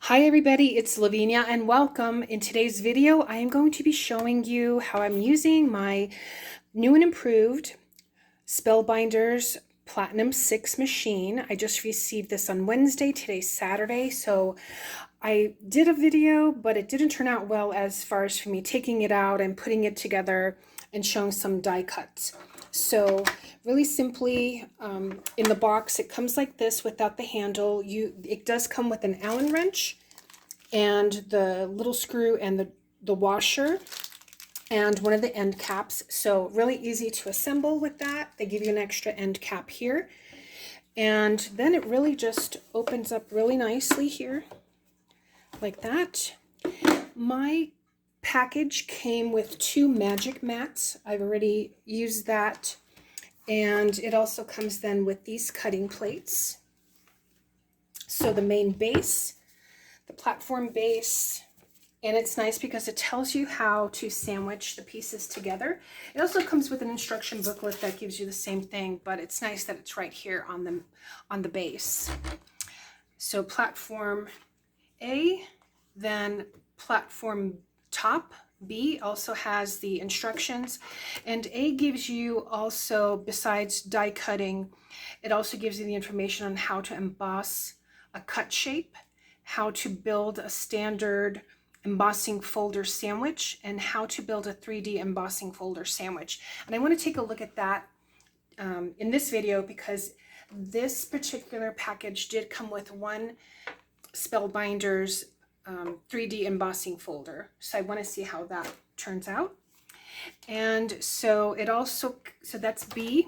Hi everybody, it's Lavinia and welcome. In today's video, I am going to be showing you how I'm using my new and improved Spellbinders Platinum 6 machine. I just received this on Wednesday, today's Saturday, so I did a video, but it didn't turn out well as far as for me taking it out and putting it together and showing some die cuts. So really simply, in the box, it comes like this without the handle. It does come with an Allen wrench and the little screw and the washer and one of the end caps. So really easy to assemble with that. They give you an extra end cap here. And then it really just opens up really nicely here, like that. My package came with 2 magic mats. I've already used that. And it also comes then with these cutting plates. So the main base, the platform base, and it's nice because it tells you how to sandwich the pieces together. It also comes with an instruction booklet that gives you the same thing, but it's nice that it's right here on the base. So platform A, then platform top B also has the instructions, and A gives you also, besides die cutting, it also gives you the information on how to emboss a cut shape, how to build a standard embossing folder sandwich, and how to build a 3D embossing folder sandwich. And I want to take a look at that in this video because this particular package did come with one Spellbinders 3D embossing folder. So I want to see how that turns out. And so it also, so that's B.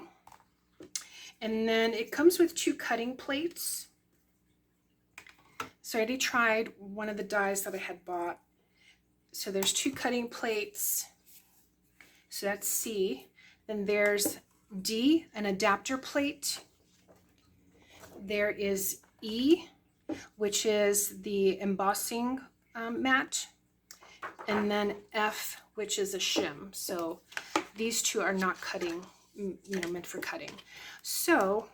And then it comes with 2 cutting plates. So I already tried one of the dies that I had bought. So there's 2 cutting plates. So that's C. Then there's D, an adapter plate. There is E, which is the embossing mat. And then F, which is a shim. So these 2 are not cutting, meant for cutting. So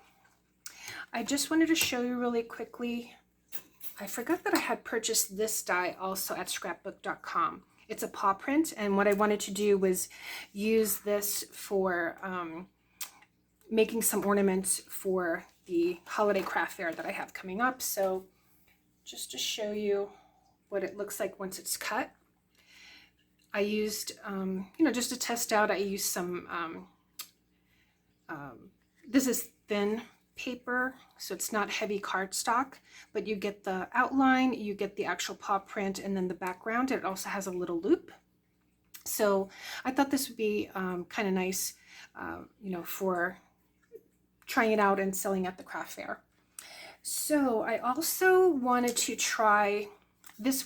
I just wanted to show you really quickly. I forgot that I had purchased this die also at scrapbook.com. It's a paw print, and what I wanted to do was use this for making some ornaments for the holiday craft fair that I have coming up. So just to show you what it looks like once it's cut, I used, just to test out, I used some, this is thin paper, so it's not heavy cardstock, but you get the outline, you get the actual paw print, and then the background. It also has a little loop. So I thought this would be kind of nice, for trying it out and selling at the craft fair. So I also wanted to try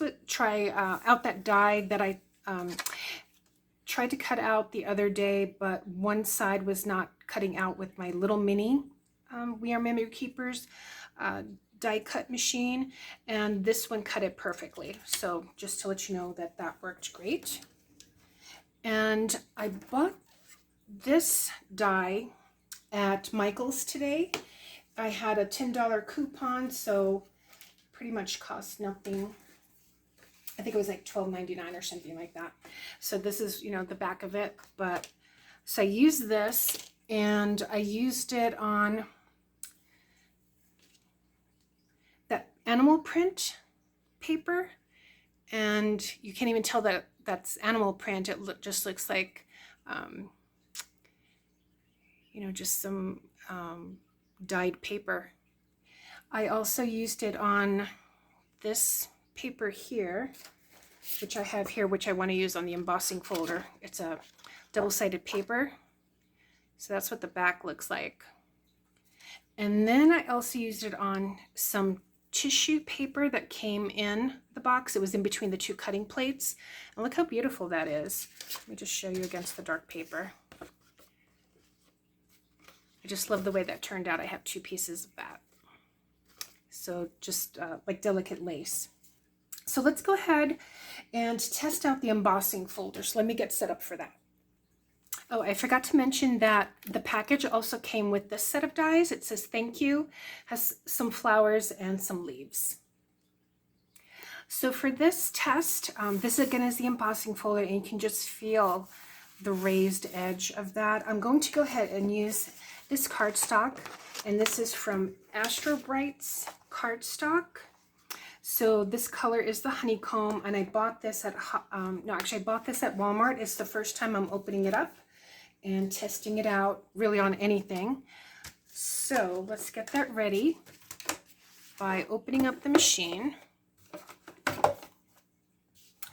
out that die that I tried to cut out the other day, but one side was not cutting out with my little mini We Are Memory Keepers die cut machine, and this one cut it perfectly. So just to let you know that that worked great. And I bought this die at Michael's today. I had a $10 coupon, so pretty much cost nothing. I think it was like $12.99 or something like that. So this is, the back of it. But so I used this, and I used it on that animal print paper, and you can't even tell that that's animal print. It just looks like, just some dyed paper. I also used it on this paper here, which I have here, which I want to use on the embossing folder. It's a double-sided paper. So that's what the back looks like. And then I also used it on some tissue paper that came in the box. It was in between the 2 cutting plates. And look how beautiful that is. Let me just show you against the dark paper. I just love the way that turned out. I have 2 pieces of that. So just like delicate lace. So let's go ahead and test out the embossing folder. So let me get set up for that. Oh, I forgot to mention that the package also came with this set of dies. It says thank you, has some flowers and some leaves. So for this test, this again is the embossing folder, and you can just feel the raised edge of that. I'm going to go ahead and use this cardstock, and this is from Astro Bright's cardstock. So this color is the honeycomb, and I bought this at, I bought this at Walmart. It's the first time I'm opening it up and testing it out really on anything. So let's get that ready by opening up the machine.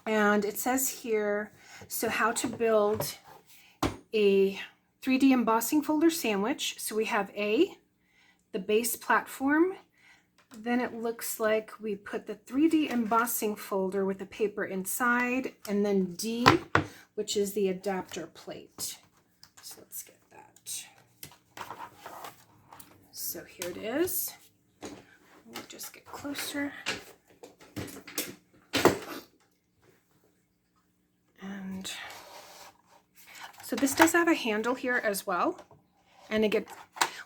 And it says here, so how to build a 3D embossing folder sandwich. So we have A, the base platform. Then it looks like we put the 3D embossing folder with the paper inside, and then D, which is the adapter plate. So let's get that. So here it is. We'll just get closer. And so this does have a handle here as well. And again,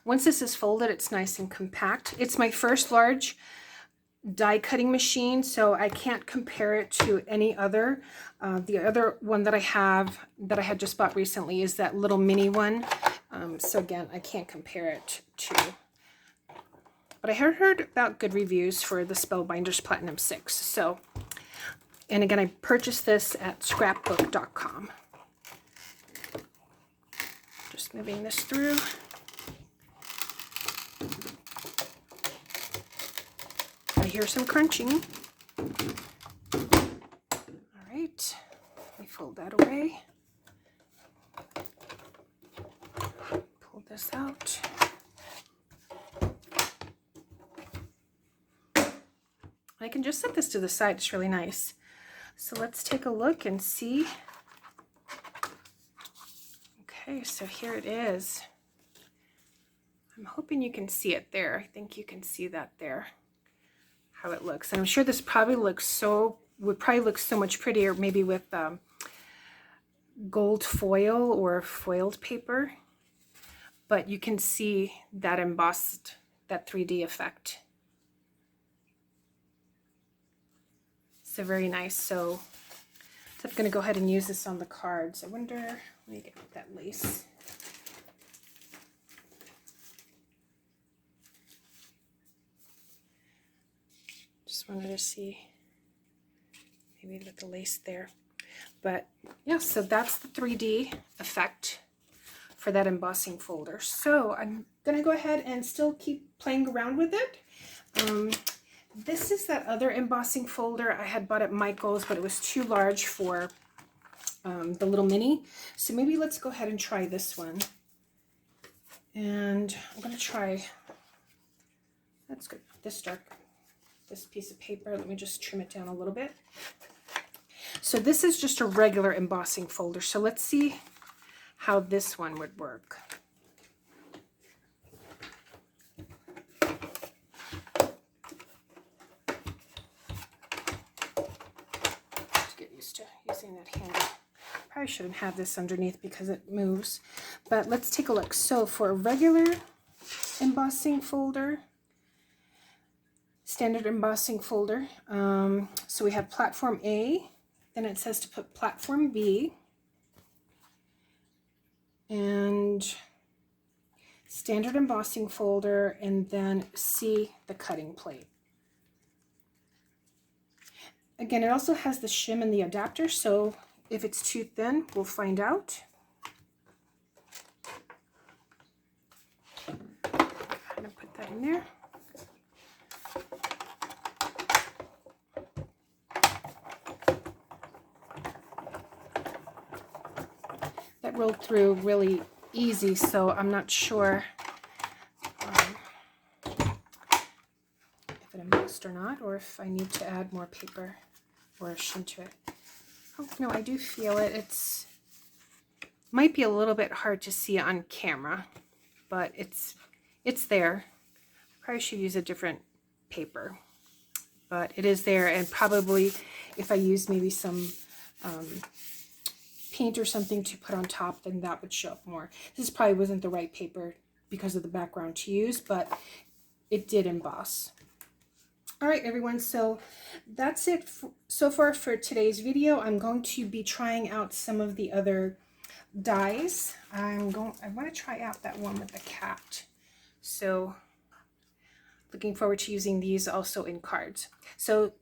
once this is folded, it's nice and compact. It's my first large die cutting machine, so I can't compare it to any other. The other one that I have, that I had just bought recently, is that little mini one. So again, I can't compare it to. But I heard about good reviews for the Spellbinders Platinum 6. So, and again, I purchased this at scrapbook.com. Just moving this through. I hear some crunching. All right, let me fold that away. Pull this out. I can just set this to the side. It's really nice. So let's take a look and see. Okay, so here it is. I'm hoping you can see it there. I think you can see that there, how it looks. And I'm sure this probably would probably look so much prettier maybe with gold foil or foiled paper. But you can see that embossed, that 3D effect. So very nice. So I'm going to go ahead and use this on the cards. I wonder, let me get that lace. Just wanted to see maybe with the lace there. But yeah, so that's the 3D effect for that embossing folder. So I'm going to go ahead and still keep playing around with it. This is that other embossing folder I had bought at Michael's, but it was too large for the little mini. So maybe let's go ahead and try this one. And I'm going to try, that's good, this piece of paper. Let me just trim it down a little bit. So this is just a regular embossing folder. So let's see how this one would work. Get used to using that handle. Probably shouldn't have this underneath because it moves. But let's take a look. So for a regular embossing folder, standard embossing folder, so we have platform A, then it says to put platform B, and standard embossing folder, and then C, the cutting plate. Again, it also has the shim and the adapter, so if it's too thin, we'll find out. I'm gonna put that in there. That rolled through really easy, so I'm not sure if it embossed or not, or if I need to add more paper or a shim to it. Oh no, I do feel it. It's might be a little bit hard to see on camera, but it's there. Probably should use a different paper, but it is there, and probably if I use maybe some paint or something to put on top, then that would show up more. This probably wasn't the right paper because of the background to use, but it did emboss. All right, everyone, so that's it so far for today's video. I'm going to be trying out some of the other dies. I want to try out that one with the cat. So looking forward to using these also in cards. So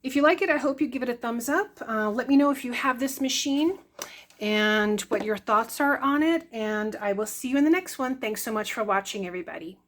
if you like it, I hope you give it a thumbs up. Let me know if you have this machine and what your thoughts are on it, and I will see you in the next one. Thanks so much for watching, everybody.